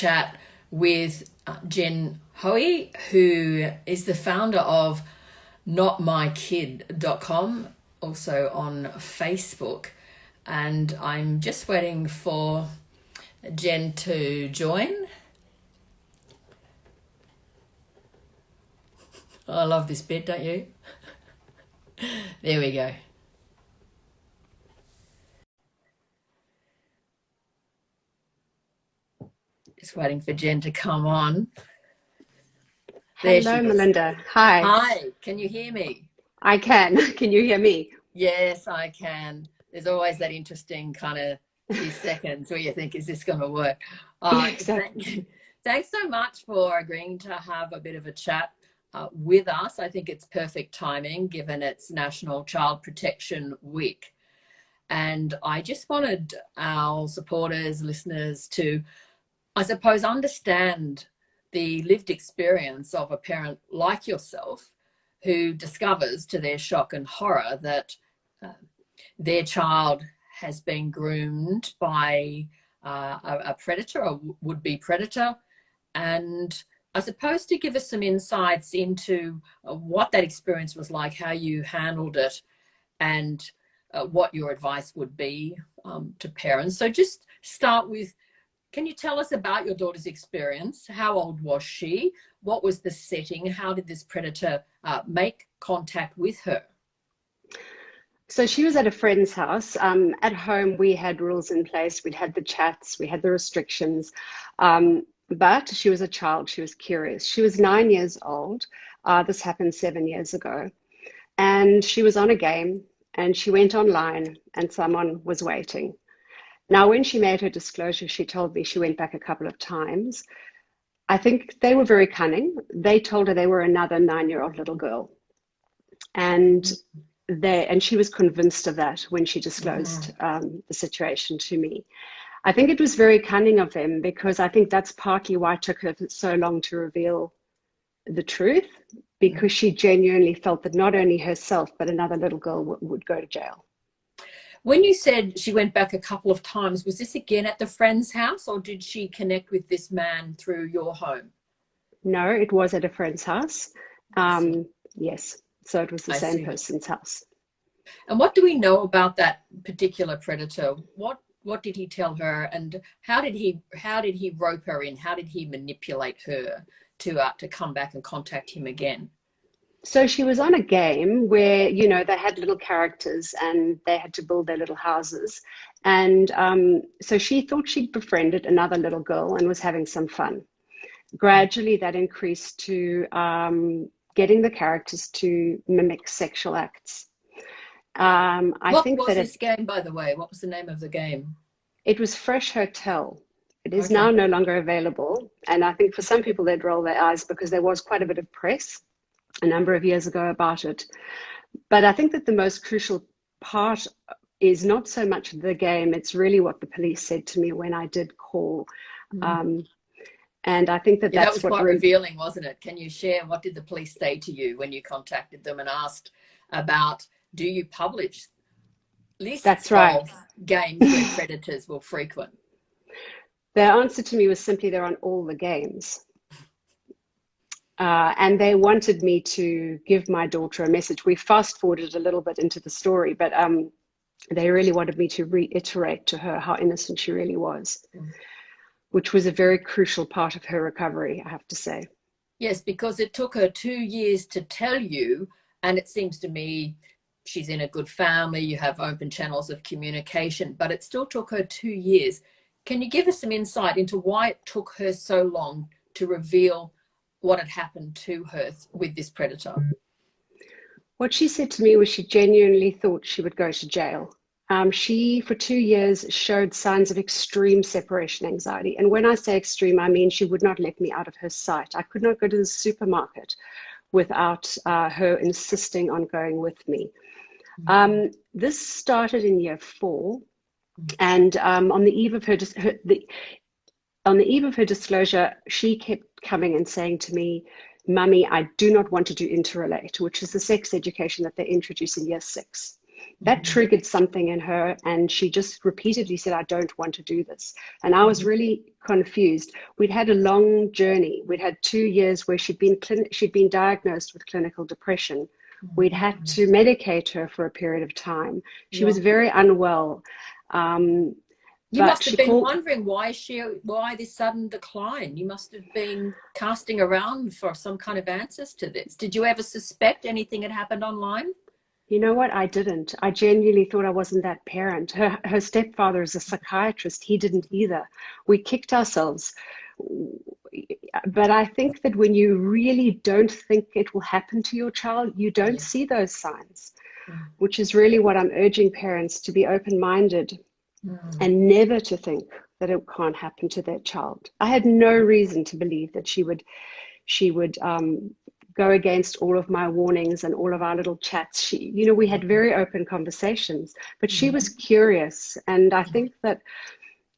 chat with Jen Hoey, who is the founder of notmykid.com, also on Facebook. And I'm just waiting for Jen to join. I love this bit, don't you? There we go. Just waiting for Jen to come on. There she Hello, is. Melinda. Hi. Hi, can you hear me? I can. Can you hear me? Yes, I can. There's always that interesting kind of few seconds where you think, is this going to work? Exactly. Thanks so much for agreeing to have a bit of a chat with us. I think it's perfect timing given it's National Child Protection Week. And I just wanted our supporters, listeners to, I suppose, understand the lived experience of a parent like yourself who discovers to their shock and horror that their child has been groomed by a predator, a would-be predator, and I suppose to give us some insights into what that experience was like, how you handled it, and what your advice would be to parents. So just start with, can you tell us about your daughter's experience? How old was she? What was the setting? How did this predator make contact with her? So she was at a friend's house. At home, we had rules in place. We'd had the chats, we had the restrictions. But she was a child. She was curious. She was 9 years old. This happened 7 years ago. And she was on a game and she went online and someone was waiting. Now, when she made her disclosure, she told me she went back a couple of times. I think they were very cunning. They told her they were another 9-year-old little girl. And she was convinced of that when she disclosed the situation to me. I think it was very cunning of them because I think that's partly why it took her so long to reveal the truth, because she genuinely felt that not only herself, but another little girl would go to jail. When you said she went back a couple of times, was this again at the friend's house or did she connect with this man through your home? No, it was at a friend's house. Yes, so it was the same person's house. And what do we know about that particular predator? What did he tell her, and how did he rope her in? How did he manipulate her to come back and contact him again? So she was on a game where, you know, they had little characters and they had to build their little houses. And so she thought she'd befriended another little girl and was having some fun. Gradually, that increased to getting the characters to mimic sexual acts. What was this game, by the way? What was the name of the game? It was Fresh Hotel. It is now no longer available. And I think for some people, they'd roll their eyes because there was quite a bit of press a number of years ago about it. But I think that the most crucial part is not so much the game, it's really what the police said to me when I did call. And I think that that was quite revealing, wasn't it? Can you share, what did the police say to you when you contacted them and asked about, do you publish lists of games where predators will frequent? Their answer to me was simply, they're on all the games. And they wanted me to give my daughter a message. We fast forwarded a little bit into the story, but they really wanted me to reiterate to her how innocent she really was, which was a very crucial part of her recovery, I have to say. Yes, because it took her 2 years to tell you, and it seems to me she's in a good family, you have open channels of communication, but it still took her 2 years. Can you give us some insight into why it took her so long to reveal what had happened to her with this predator? What she said to me was she genuinely thought she would go to jail. She, for 2 years, showed signs of extreme separation anxiety. And when I say extreme, I mean she would not let me out of her sight. I could not go to the supermarket without her insisting on going with me. This started in year 4. And on the eve of her disclosure, she kept coming and saying to me, "Mummy, I do not want to do interrelate," which is the sex education that they introduce in year 6. That triggered something in her, and she just repeatedly said, I don't want to do this. And I was really confused. We'd had a long journey. We'd had 2 years where she'd been diagnosed with clinical depression. We'd had to medicate her for a period of time. She was very unwell. You must have been wondering why this sudden decline. You must have been casting around for some kind of answers to this. Did you ever suspect anything had happened online? You know what? I didn't. I genuinely thought I wasn't that parent. Her stepfather is a psychiatrist. He didn't either. We kicked ourselves. But I think that when you really don't think it will happen to your child, you don't see those signs, which is really what I'm urging parents to be open-minded and never to think that it can't happen to their child. I had no reason to believe that she would go against all of my warnings and all of our little chats. We had very open conversations, but she was curious. And I think that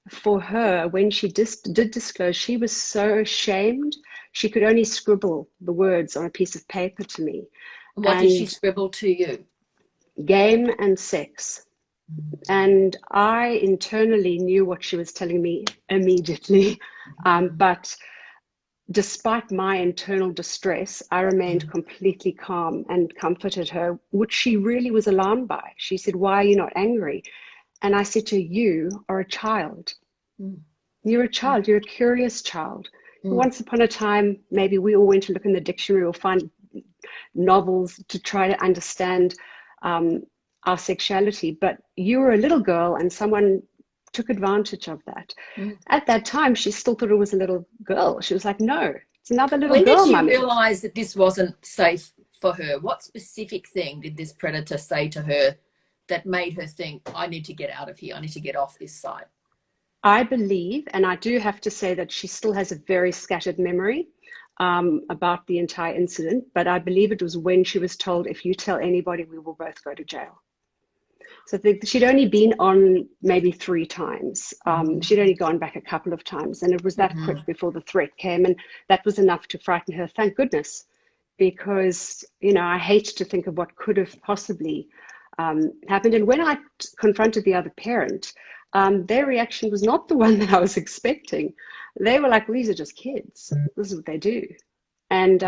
for her, when she did disclose, she was so ashamed. She could only scribble the words on a piece of paper to me. What did she scribble to you? Game and sex. And I internally knew what she was telling me immediately. But despite my internal distress, I remained completely calm and comforted her, which she really was alarmed by. She said, why are you not angry? And I said to her, you are a child. You're a child. You're a curious child. Once upon a time, maybe we all went to look in the dictionary or find novels to try to understand our sexuality. But you were a little girl and someone took advantage of that. At that time, she still thought it was a little girl. She was like, no, it's another little girl, When Mummy. did you realize that this wasn't safe for her? What specific thing did this predator say to her that made her think, I need to get out of here, I need to get off this site? I believe, and I do have to say that she still has a very scattered memory about the entire incident, but I believe it was when she was told, if you tell anybody, we will both go to jail. So she'd only been on maybe 3 times. She'd only gone back a couple of times, and it was that quick before the threat came, and that was enough to frighten her, thank goodness, because, I hate to think of what could have possibly happened. And when I confronted the other parent, their reaction was not the one that I was expecting. They were like, well, these are just kids. This is what they do. And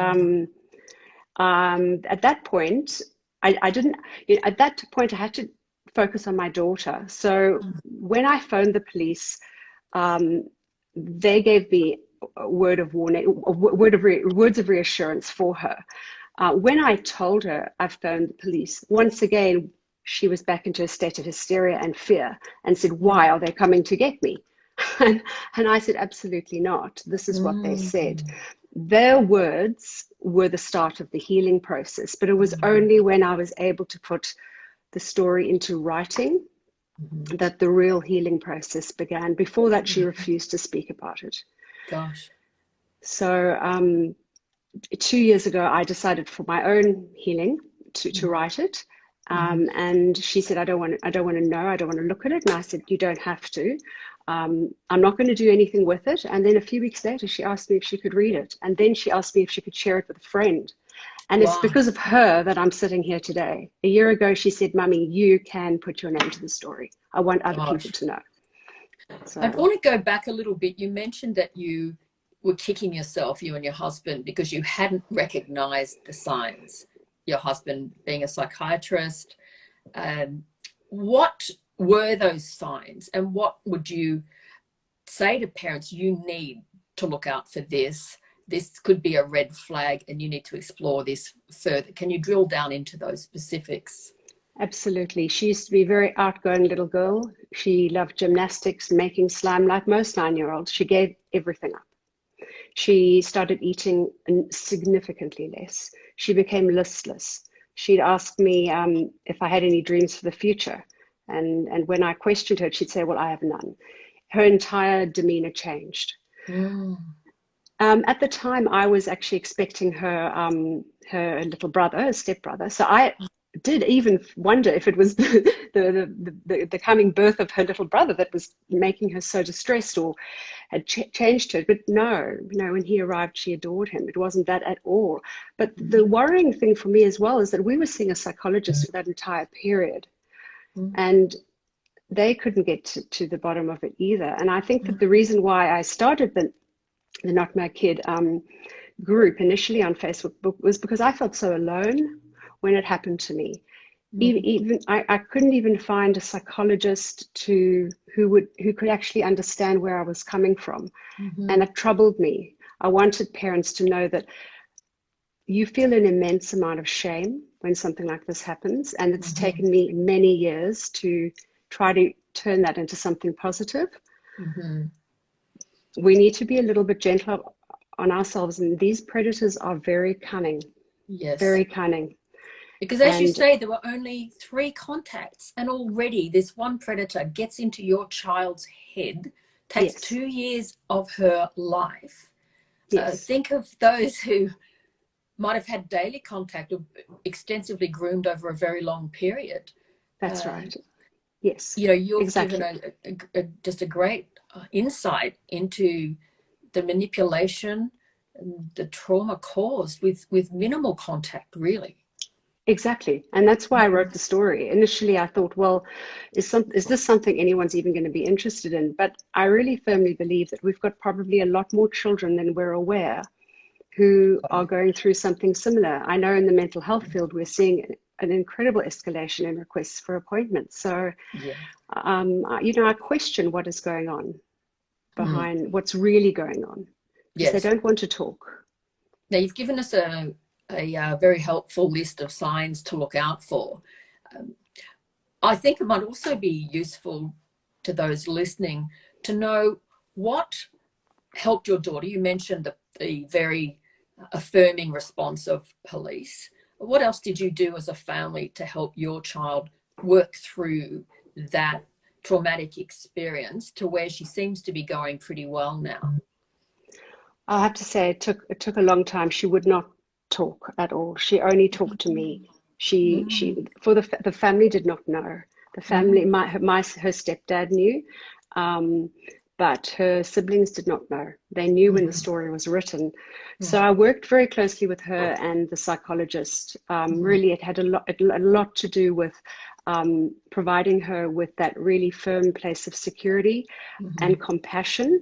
at that point, at that point, I had to focus on my daughter. So when I phoned the police, they gave me a word of warning, words of reassurance for her. When I told her I phoned the police, once again, she was back into a state of hysteria and fear and said, why are they coming to get me? And I said, absolutely not. This is what they said. Their words were the start of the healing process, but it was only when I was able to put the story into writing that the real healing process began. Before that, she refused to speak about it. Gosh. So 2 years ago, I decided for my own healing to write it. And she said, I don't want to know. I don't want to look at it. And I said, you don't have to. I'm not going to do anything with it. And then a few weeks later, she asked me if she could read it. And then she asked me if she could share it with a friend. And it's because of her that I'm sitting here today. A year ago, she said, Mummy, you can put your name to the story. I want other people to know. So I want to go back a little bit. You mentioned that you were kicking yourself, you and your husband, because you hadn't recognized the signs. Your husband being a psychiatrist. What were those signs, and what would you say to parents? You need to look out for this. This could be a red flag and you need to explore this further. Can you drill down into those specifics? Absolutely. She used to be a very outgoing little girl. She loved gymnastics, making slime like most 9-year-olds. She gave everything up. She started eating significantly less. She became listless. She'd ask me if I had any dreams for the future. And when I questioned her, she'd say, well, I have none. Her entire demeanor changed. At the time, I was actually expecting her little brother, her stepbrother. So I did even wonder if it was the coming birth of her little brother that was making her so distressed or had changed her. But no, when he arrived, she adored him. It wasn't that at all. But the worrying thing for me as well is that we were seeing a psychologist for that entire period. And they couldn't get to the bottom of it either. And I think that the reason why I started the Not My Kid group initially on Facebook was because I felt so alone when it happened to me. Even I couldn't even find a psychologist who could actually understand where I was coming from. And it troubled me. I wanted parents to know that you feel an immense amount of shame when something like this happens. And it's taken me many years to try to turn that into something positive. We need to be a little bit gentler on ourselves. And these predators are very cunning. Yes. Very cunning. Because as you say, there were only 3 contacts, and already this one predator gets into your child's head, takes 2 years of her life. Think of those who might have had daily contact or extensively groomed over a very long period. That's right. Yes. You know, you've given just a great insight into the manipulation and the trauma caused with minimal contact, really. Exactly. And that's why I wrote the story. Initially, I thought, well, is this something anyone's even going to be interested in? But I really firmly believe that we've got probably a lot more children than we're aware who are going through something similar. I know in the mental health field, we're seeing an incredible escalation in requests for appointments. So, you know, I question what is going on behind what's really going on. Because they don't want to talk. Now, you've given us a very helpful list of signs to look out for. I think it might also be useful to those listening to know what helped your daughter. You mentioned the very affirming response of police. What else did you do as a family to help your child work through that traumatic experience to where she seems to be going pretty well now? I have to say it took a long time. She would not talk at all. She only talked to me. She for the family did not know. The family, her stepdad knew, but her siblings did not know. They knew when the story was written. So I worked very closely with her and the psychologist. Really, it had a lot to do with providing her with that really firm place of security and compassion.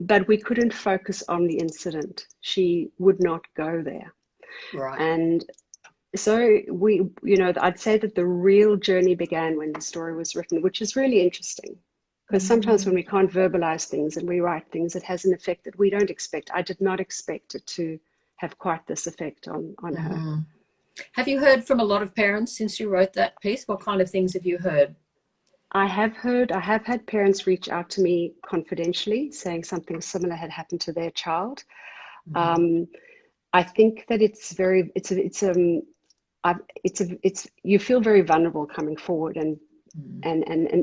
But we couldn't focus on the incident. She would not go there. Right. And so you know, I'd say that the real journey began when the story was written, which is really interesting. Because sometimes when we can't verbalize things and we write things, it has an effect that we don't expect. I did not expect it to have quite this effect on her. Have you heard from a lot of parents since you wrote that piece? What kind of things have you heard? I have had parents reach out to me confidentially saying something similar had happened to their child. I think that you feel very vulnerable coming forward and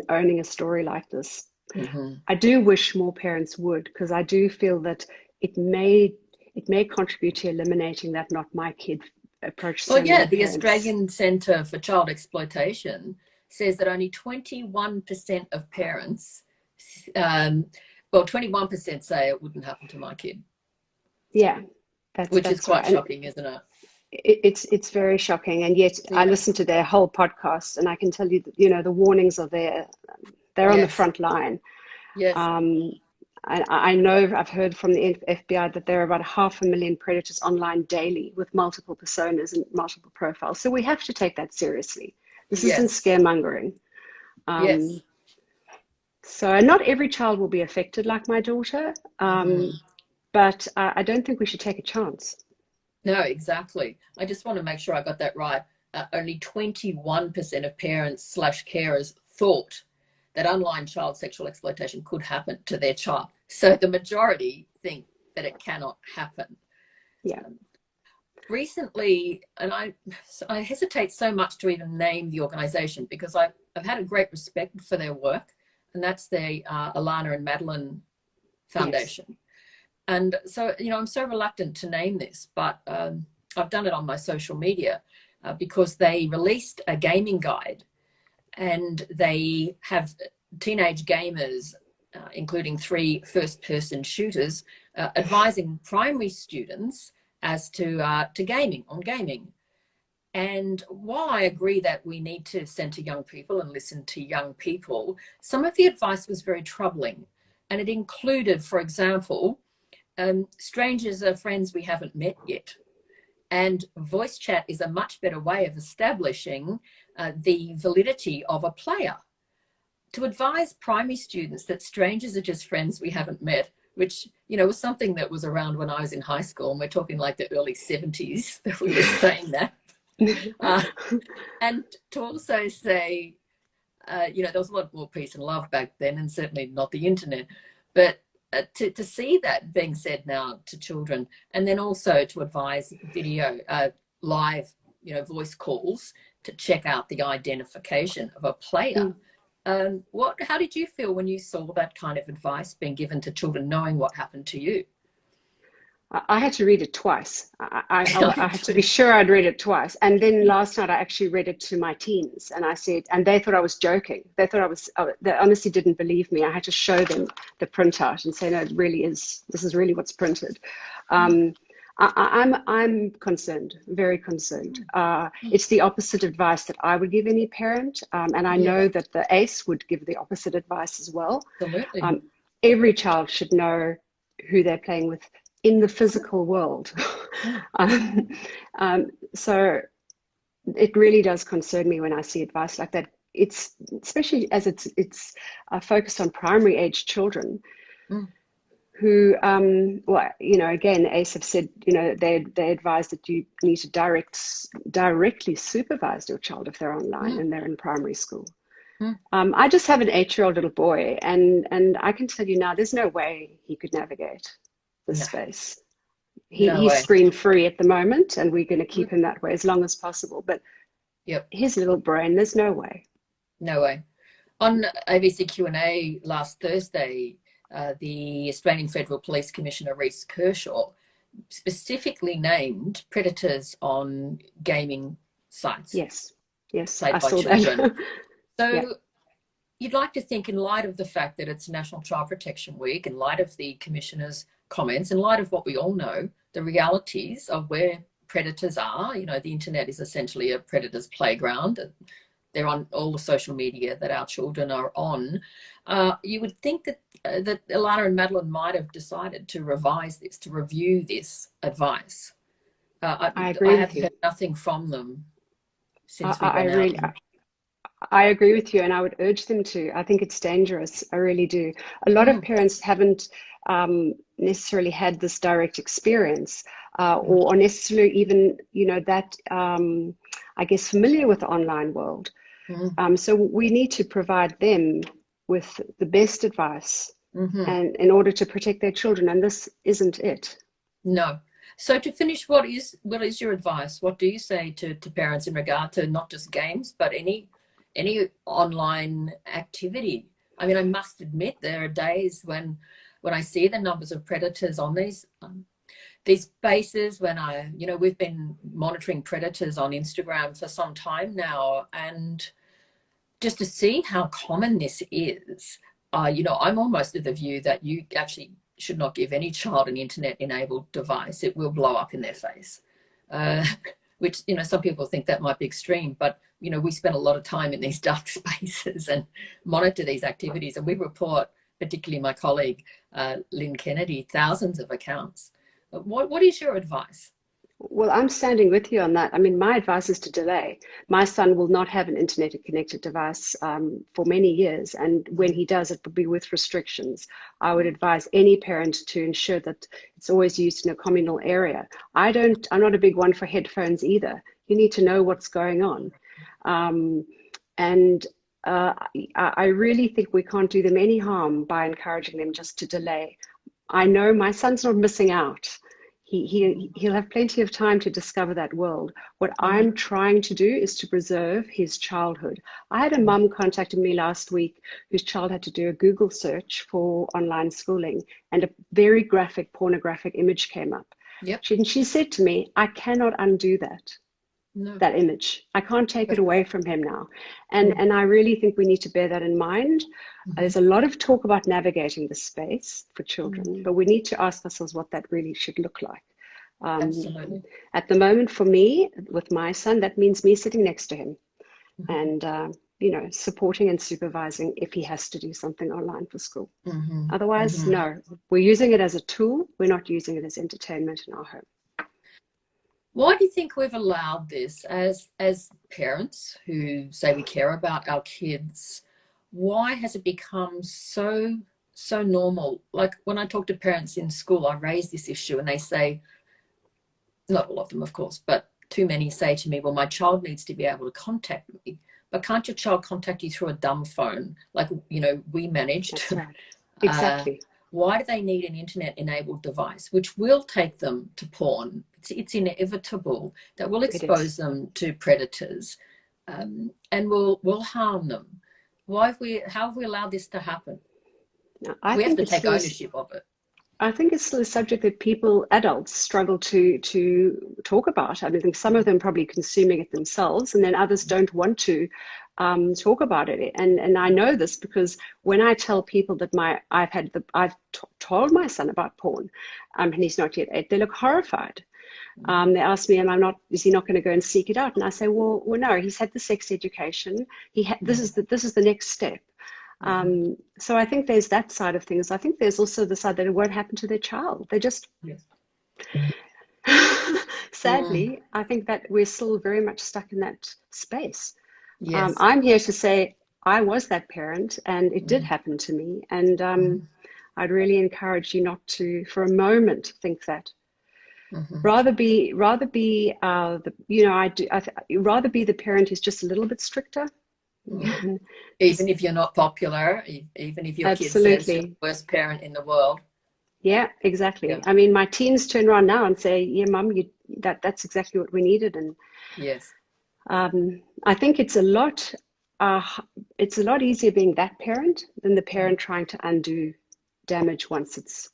owning a story like this. I do wish more parents would, because I do feel that it may contribute to eliminating that Not My Kid approach. Well, the Australian Centre for Child Exploitation says that only 21% of parents, 21% say it wouldn't happen to my kid. Yeah, which is quite shocking, isn't it? It's very shocking, and yet I listened to their whole podcast, and I can tell you that, you know, the warnings are there. They're on the front line. Yes. I know I've heard from the FBI that there are about 500,000 predators online daily with multiple personas and multiple profiles. So we have to take that seriously. This isn't scaremongering. So not every child will be affected like my daughter, but I don't think we should take a chance. No, exactly. I just want to make sure I got that right. Only 21% of parents / carers thought that online child sexual exploitation could happen to their child. So the majority think that it cannot happen. Yeah. Recently, and I hesitate so much to even name the organisation because I've had a great respect for their work, and that's the Alana and Madeline Foundation. Yes. And so, you know, I'm so reluctant to name this, but I've done it on my social media because they released a gaming guide, and they have teenage gamers, including 3 first-person shooters, advising primary students as to gaming. And while I agree that we need to center young people and listen to young people, some of the advice was very troubling. And it included, for example, strangers are friends we haven't met yet. And voice chat is a much better way of establishing the validity of a player. To advise primary students that strangers are just friends we haven't met, which, you know, was something that was around when I was in high school, and we're talking like the early 70s that we were saying that. And to also say, you know, there was a lot more peace and love back then, and certainly not the internet. But to see that being said now to children, and then also to advise video, live, you know, voice calls to check out the identification of a player. How did you feel when you saw that kind of advice being given to children, knowing what happened to you? I had to read it twice. I had to be sure I'd read it twice. And then last night I actually read it to my teens, and I said, and they thought I was joking. They thought they honestly didn't believe me. I had to show them the printout and say, no, it really is, this is really what's printed. I'm concerned, very concerned. It's the opposite advice that I would give any parent. And I know that the ACE would give the opposite advice as well. Absolutely. Every child should know who they're playing with in the physical world. So it really does concern me when I see advice like that. It's especially as it's focused on primary age children who, well, you know, again, ACE have said, you know, they advise that you need to directly supervise your child if they're online and they're in primary school. I just have an 8-year-old little boy, and I can tell you now, there's no way he could navigate this space. He's screen free at the moment, and we're going to keep him that way as long as possible. But his little brain, there's no way. No way. On ABC Q&A last Thursday, the Australian Federal Police Commissioner Reece Kershaw specifically named predators on gaming sites. Yes, I saw that. So you'd like to think, in light of the fact that it's National Child Protection Week, in light of the Commissioner's comments, in light of what we all know, the realities of where predators are, you know, the internet is essentially a predator's playground. They're on all the social media that our children are on. You would think that that Ilana and Madeline might have decided to revise this, to review this advice. I agree. I have heard nothing from them since we went out. I agree with you, and I would urge them to. I think it's dangerous. I really do. A lot of parents haven't necessarily had this direct experience, or necessarily even, you know, that I guess familiar with the online world. So we need to provide them with the best advice, and in order to protect their children, and this isn't it. No. So to finish, what is your advice? What do you say to parents in regard to not just games, but any online activity? I mean, I must admit there are days when I see the numbers of predators on these spaces, when we've been monitoring predators on Instagram for some time now, and just to see how common this is, I'm almost of the view that you actually should not give any child an internet-enabled device. It will blow up in their face, which, you know, some people think that might be extreme, but, you know, we spend a lot of time in these dark spaces and monitor these activities, and we report, particularly my colleague, Lynn Kennedy, thousands of accounts. What is your advice? Well, I'm standing with you on that. I mean, my advice is to delay. My son will not have an internet-connected device for many years. And when he does, it will be with restrictions. I would advise any parent to ensure that it's always used in a communal area. I'm not a big one for headphones either. You need to know what's going on. I really think we can't do them any harm by encouraging them just to delay. I know my son's not missing out. He'll have plenty of time to discover that world. What I'm trying to do is to preserve his childhood. I had a mum contacted me last week whose child had to do a Google search for online schooling, and a very graphic pornographic image came up. She said to me, I cannot undo that image. I can't take it away from him now. And I really think we need to bear that in mind. There's a lot of talk about navigating the space for children, but we need to ask ourselves what that really should look like. Absolutely. At the moment, for me, with my son, that means me sitting next to him and, supporting and supervising if he has to do something online for school. Otherwise, no, we're using it as a tool. We're not using it as entertainment in our home. Why do you think we've allowed this as parents who say we care about our kids? Why has it become so normal? Like when I talk to parents in school, I raise this issue and they say, not all of them, of course, but too many say to me, well, my child needs to be able to contact me. But can't your child contact you through a dumb phone? Like, we managed. That's right. Exactly. Why do they need an internet-enabled device, which will take them to porn? It's inevitable that will expose them to predators and will harm them. How have we allowed this to happen? No, we have to take ownership of it. I think it's still a subject that adults struggle to talk about. I think some of them probably consuming it themselves, and then others don't want to talk about it. And I know this because when I tell people that I've told my son about porn, and he's not yet 8, they look horrified. They ask me, is he not going to go and seek it out? And I say, well, no, he's had the sex education. This is the next step. So I think there's that side of things. I think there's also the side that it won't happen to their child. They just, sadly, I think that we're still very much stuck in that space. Yes. I'm here to say I was that parent and it did happen to me. And I'd really encourage you not to, for a moment, think that. Rather be the parent who's just a little bit stricter. Even if you're not popular, even if your kid says you're the worst parent in the world. Yeah, exactly. Yeah. I mean, my teens turn around now and say, yeah, Mum, that's exactly what we needed. And yes, I think it's a lot easier being that parent than the parent trying to undo damage once it's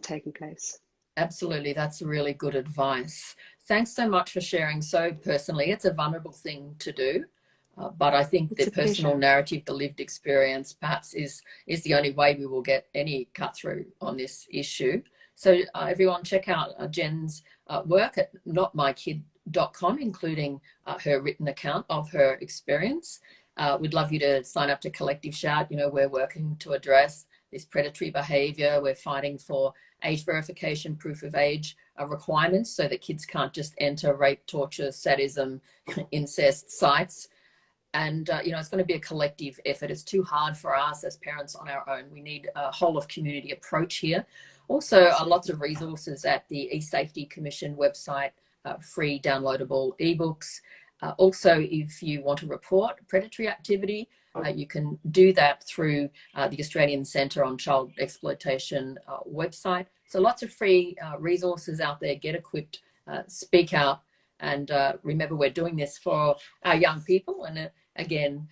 taken place. Absolutely. That's really good advice. Thanks so much for sharing so personally. It's a vulnerable thing to do. But I think the personal narrative, the lived experience, perhaps is the only way we will get any cut through on this issue. So everyone check out Jen's work at notmykid.com, including her written account of her experience. We'd love you to sign up to Collective Shout. We're working to address this predatory behaviour. We're fighting for age verification, proof of age requirements so that kids can't just enter rape, torture, sadism, incest sites. And, it's going to be a collective effort. It's too hard for us as parents on our own. We need a whole of community approach here. Also, lots of resources at the eSafety Commission website, free downloadable ebooks. Also, if you want to report predatory activity, you can do that through the Australian Centre on Child Exploitation website. So lots of free resources out there. Get equipped, speak out. And remember, we're doing this for our young people. And again,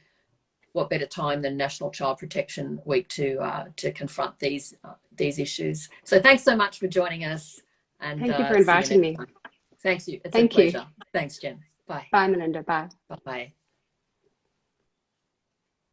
what better time than National Child Protection Week to confront these issues. So thanks so much for joining us. And thank you for inviting me. Thanks you. It's a pleasure. Thanks, Jen. Bye. Bye, Melinda. Bye. Bye.